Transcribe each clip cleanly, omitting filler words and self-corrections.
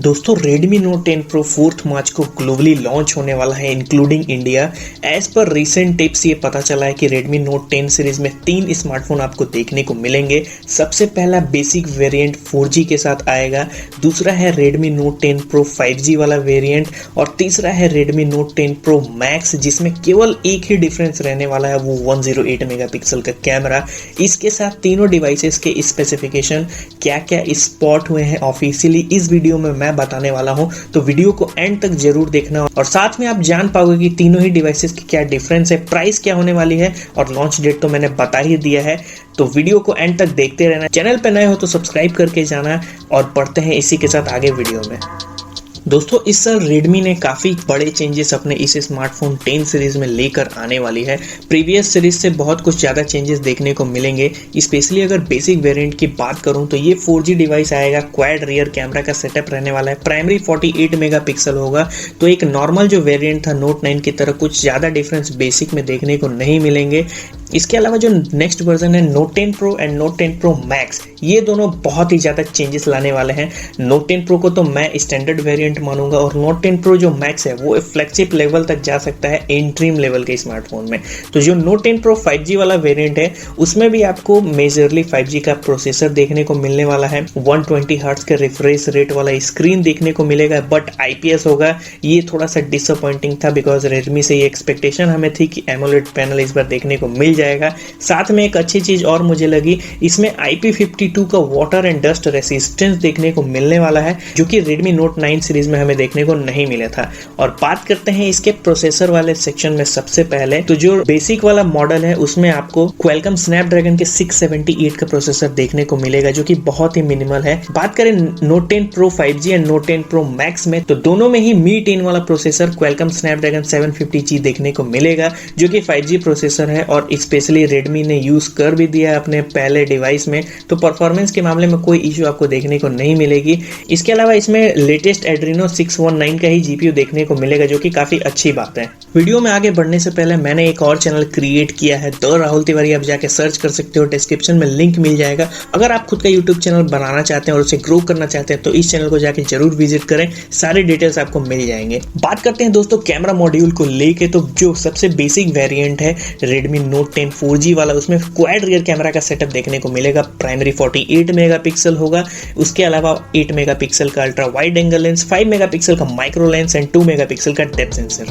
दोस्तों Redmi Note 10 Pro 4 मार्च को globally launch होने वाला है including India. As per recent tips ये पता चला है कि Redmi Note 10 सीरीज में 3 स्मार्टफोन आपको देखने को मिलेंगे। सबसे पहला बेसिक वेरिएंट 4G के साथ आएगा, दूसरा है Redmi Note 10 Pro 5G वाला वेरिएंट और तीसरा है Redmi Note 10 Pro Max जिसमें केवल एक ही डिफरेंस रहने वाला है, वो 108 मेगापिक्सल का कैमरा। इसके साथ तीनों डिवाइसेस के स्पेसिफिकेशन क्या क्या स्पॉट हुए हैं ऑफिशियली इस वीडियो में मैं बताने वाला हूं, तो वीडियो को एंड तक जरूर देखना और साथ में आप जान पाओगे कि तीनों ही डिवाइसेस की क्या डिफरेंस है, प्राइस क्या होने वाली है और लॉन्च डेट तो मैंने बता ही दिया है। तो वीडियो को एंड तक देखते रहना। चैनल पे नए हो तो सब्सक्राइब करके जाना और बढ़ते हैं इसी के साथ आगे वीडियो में। दोस्तों इस साल Redmi ने काफ़ी बड़े चेंजेस अपने इस स्मार्टफोन 10 सीरीज में लेकर आने वाली है। प्रीवियस सीरीज से बहुत कुछ ज़्यादा चेंजेस देखने को मिलेंगे। स्पेशली अगर बेसिक वेरिएंट की बात करूं तो ये 4G डिवाइस आएगा, क्वाड रियर कैमरा का सेटअप रहने वाला है, प्राइमरी 48 मेगापिक्सल होगा। तो एक नॉर्मल जो वेरिएंट था Note 9 की तरह कुछ ज़्यादा डिफरेंस बेसिक में देखने को नहीं मिलेंगे। इसके अलावा जो नेक्स्ट वर्जन है Note 10 Pro and Note 10 Pro Max, ये दोनों बहुत ही ज़्यादा चेंजेस लाने वाले हैं। Note 10 Pro को तो मैं स्टैंडर्ड वेरिएंट मानूंगा और Note 10 Pro जो Max है वो फ्लैगशिप लेवल तक जा सकता है इंट्रीम लेवल के स्मार्टफोन में। तो जो Note 10 Pro 5G वाला वेरिएंट है उसमें भी आपको मेजरली 5G का प्रोसेसर देखने को मिलने वाला है, 120 हर्ट्ज का रिफ्रेश रेट वाला स्क्रीन देखने को मिलेगा, बट IPS होगा। ये थोड़ा सा डिसअपॉइंटिंग था बिकॉज Redmi से ये एक्सपेक्टेशन हमें थी कि AMOLED पैनल इस बार देखने को मिल जाएगा। साथ में एक अच्छी चीज और मुझे लगी, इसमें IP52 का वाटर एंड डस्ट रेसिस्टेंस देखने को मिलने वाला है जो कि Redmi Note 9 सीरीज में हमें देखने को नहीं मिला था। और बात करते हैं इसके प्रोसेसर वाले सेक्शन में। सबसे पहले तो जो बेसिक वाला मॉडल है उसमें आपको Qualcomm Snapdragon के 678 का प्रोसेसर देखने को मिलेगा जो कि बहुत ही मिनिमल है। बात करें Note 10 Pro 5G and Note 10 Pro Max में तो दोनों में ही Mi 10 वाला प्रोसेसर Qualcomm Snapdragon 750G देखने को मिलेगा जो कि 5G प्रोसेसर है और स्पेशली Redmi ने यूज कर भी दिया है अपने पहले डिवाइस में, तो परफॉर्मेंस के मामले में कोई इशू आपको देखने को नहीं मिलेगी। इसके अलावा इसमें लेटेस्ट Adreno 619 का ही GPU देखने को मिलेगा जो कि काफी अच्छी बात है। वीडियो में आगे बढ़ने से पहले मैंने एक और चैनल क्रिएट किया है द राहुल तिवारी, आप जाके सर्च कर सकते हो, डिस्क्रिप्शन में लिंक मिल जाएगा। अगर आप खुद का यूट्यूब चैनल बनाना चाहते हैं और उसे ग्रो करना चाहते हैं तो इस चैनल को जाके जरूर विजिट करें, सारे डिटेल्स आपको मिल जाएंगे। बात करते हैं दोस्तों कैमरा मॉड्यूल को लेके, तो जो सबसे बेसिक वेरिएंट है Redmi Note 10 4G वाला उसमें क्वाड रियर कैमरा का सेटअप देखने को मिलेगा, प्राइमरी 48 मेगापिक्सल होगा, उसके अलावा 8 मेगापिक्सल का ultra wide angle lens, 5 megapixel का माइक्रो लेंस एंड 2 मेगापिक्सल का डेप्थ सेंसर।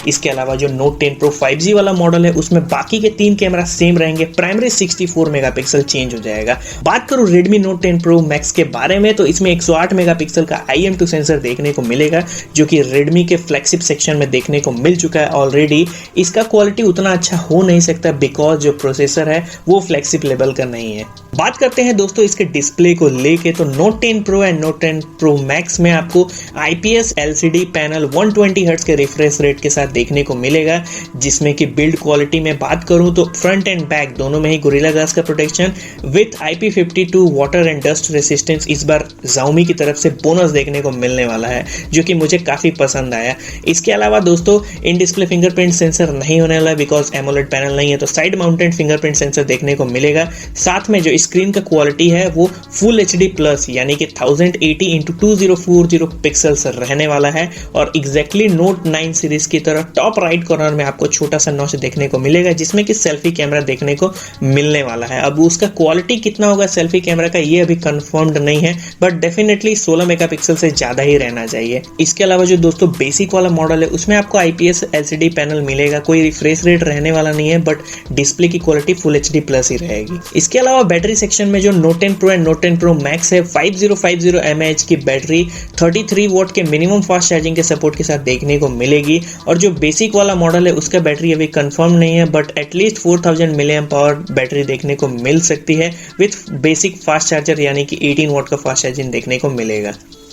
इसके अलावा जो Note 10 Pro 5G वाला मॉडल है उसमें बाकी के 3 कैमरा सेम रहेंगे, प्राइमरी 64 मेगापिक्सल चेंज हो जाएगा। बात करूं Redmi Note 10 Pro Max के बारे में तो इसमें 108 मेगापिक्सल का IM2 सेंसर देखने को मिलेगा जो कि Redmi के फ्लैगशिप सेक्शन में देखने को मिल चुका है ऑलरेडी। इसका क्वालिटी उतना अच्छा हो नहीं सकता बिकॉज जो प्रोसेसर है वो फ्लैगशिप लेवल का नहीं है। बात करते हैं दोस्तों इसके डिस्प्ले को लेके, तो Note 10 Pro and Note 10 Pro Max में आपको IPS LCD पैनल 120 हर्ट्ज के रिफ्रेश रेट के साथ देखने को मिलेगा, जिसमें कि बिल्ड क्वालिटी में बात करूं तो फ्रंट एंड बैक दोनों में ही गोरिल्ला ग्लास का protection with IP52 water and dust resistance इस बार Xiaomi की तरफ से बोनस देखने को मिलने वाला है जो कि मुझे काफी पसंद आया। इसके अलावा दोस्तों इन डिस्प्ले फिंगरप्रिंट सेंसर नहीं होने वाला बिकॉज AMOLED पैनल नहीं है, तो साइड माउंटेड फिंगरप्रिंट सेंसर देखने को मिलेगा। साथ में जो स्क्रीन का क्वालिटी है वो फुल HD प्लस यानी कि 1080x2040 पिक्सल्स रहने वाला है और एग्जैक्टली Note 9 सीरीज की तरह टॉप राइट कॉर्नर में आपको छोटा सा नॉच देखने को मिलेगा जिसमें कि सेल्फी कैमरा देखने को मिलने वाला है। अब उसका क्वालिटी कितना होगा सेल्फी कैमरा का ये अभी कंफर्म्ड नहीं है, बट डेफिनेटली 16 मेगापिक्सल से ज्यादा ही रहना चाहिए। इसके अलावा जो दोस्तों बेसिक वाला मॉडल है उसमें आपको IPS LCD पैनल मिलेगा, कोई रिफ्रेश रेट रहने वाला नहीं है बट डिस्प्ले की क्वालिटी फुल HD प्लस ही रहेगी। इसके अलावा बैटरी सेक्शन में जो Note 10 Pro and Note 10 Pro Max है 5050 mAh की बैटरी 33 वॉट के मिनिमम फास्ट चार्जिंग के सपोर्ट के साथ देखने को मिलेगी और जो बेसिक वाला मॉडल है उसका बैटरी अभी कंफर्म नहीं है बट एटलीस्ट 4000 mAh बैटरी देखने को मिल सकती है विथ बेसिक फास्ट चार्जर यानी कि 18 वॉट का फास्ट चार्जिंग देखने को मिलेगा।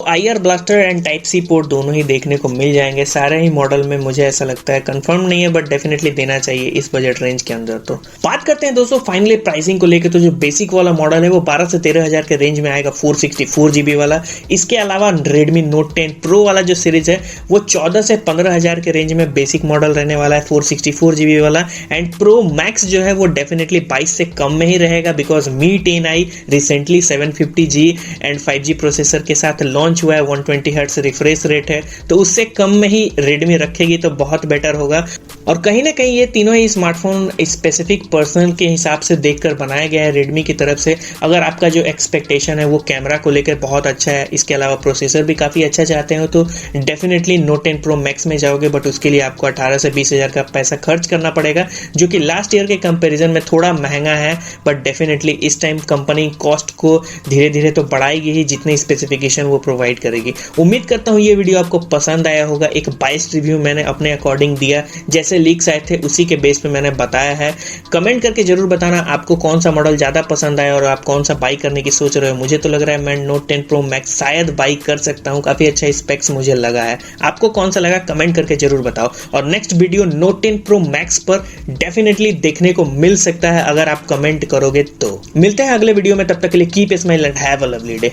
IR blaster and type C port दोनों ही देखने को मिल जाएंगे सारे ही मॉडल में, मुझे ऐसा लगता है। कंफर्म नहीं है बट डेफिनेटली देना चाहिए इस बजट रेंज के अंदर। तो बात करते हैं दोस्तों फाइनली प्राइसिंग को लेकर। तो जो बेसिक वाला मॉडल है वो 12 से 13 हजार के रेंज में आएगा, 464 GB वाला। इसके अलावा Redmi Note 10 Pro वाला जो सीरीज है वो 14 से 15 हजार के रेंज में बेसिक मॉडल रहने वाला है, 464 GB वाला। एंड प्रो मैक्स जो है वो डेफिनेटली 22 से कम में ही रहेगा, because me 10i recently 750G and 5G processor के साथ लॉन्च हुआ है, 120 हर्ट्ज रिफ्रेश रेट है, तो उससे कम में ही रेडमी रखेगी तो बहुत बेटर होगा। और कहीं ना कहीं ये तीनों ही स्मार्टफोन स्पेसिफिक पर्सन के हिसाब से देखकर बनाया गया है रेडमी की तरफ से। अगर आपका जो एक्सपेक्टेशन है वो कैमरा को लेकर बहुत अच्छा है, इसके अलावा प्रोसेसर भी काफ़ी अच्छा चाहते हो, तो डेफिनेटली Note 10 Pro Max में जाओगे, बट उसके लिए आपको 18 से 20 हजार का पैसा खर्च करना पड़ेगा, जो कि लास्ट ईयर के कंपैरिजन में थोड़ा महंगा है। बट डेफिनेटली इस टाइम कंपनी कॉस्ट को धीरे धीरे तो बढ़ाएगी ही, जितने स्पेसिफिकेशन वो प्रोवाइड करेगी। उम्मीद करता हूँ ये वीडियो आपको पसंद आया होगा। एक बाइस्ड रिव्यू मैंने अपने अकॉर्डिंग दिया, जैसे लीक्स आए थे उसी के बेस पे मैंने बताया है। कमेंट करके जरूर बताना आपको कौन सा मॉडल ज़्यादा पसंद आया और आप कौन सा बाई करने की सोच रहे हो। मुझे तो लग रहा है मैं Note 10 Pro Max शायद बाई कर सकता हूँ, काफ़ी अच्छा स्पेक्स मुझे लगा है। आपको कौन सा लगा कमेंट करके जरूर बताओ। और next video Note 10 Pro Max पर डेफिनेटली देखने को मिल सकता है अगर आप कमेंट करोगे तो। मिलते हैं अगले वीडियो में, तब तक के लिए keep smile and have a lovely day.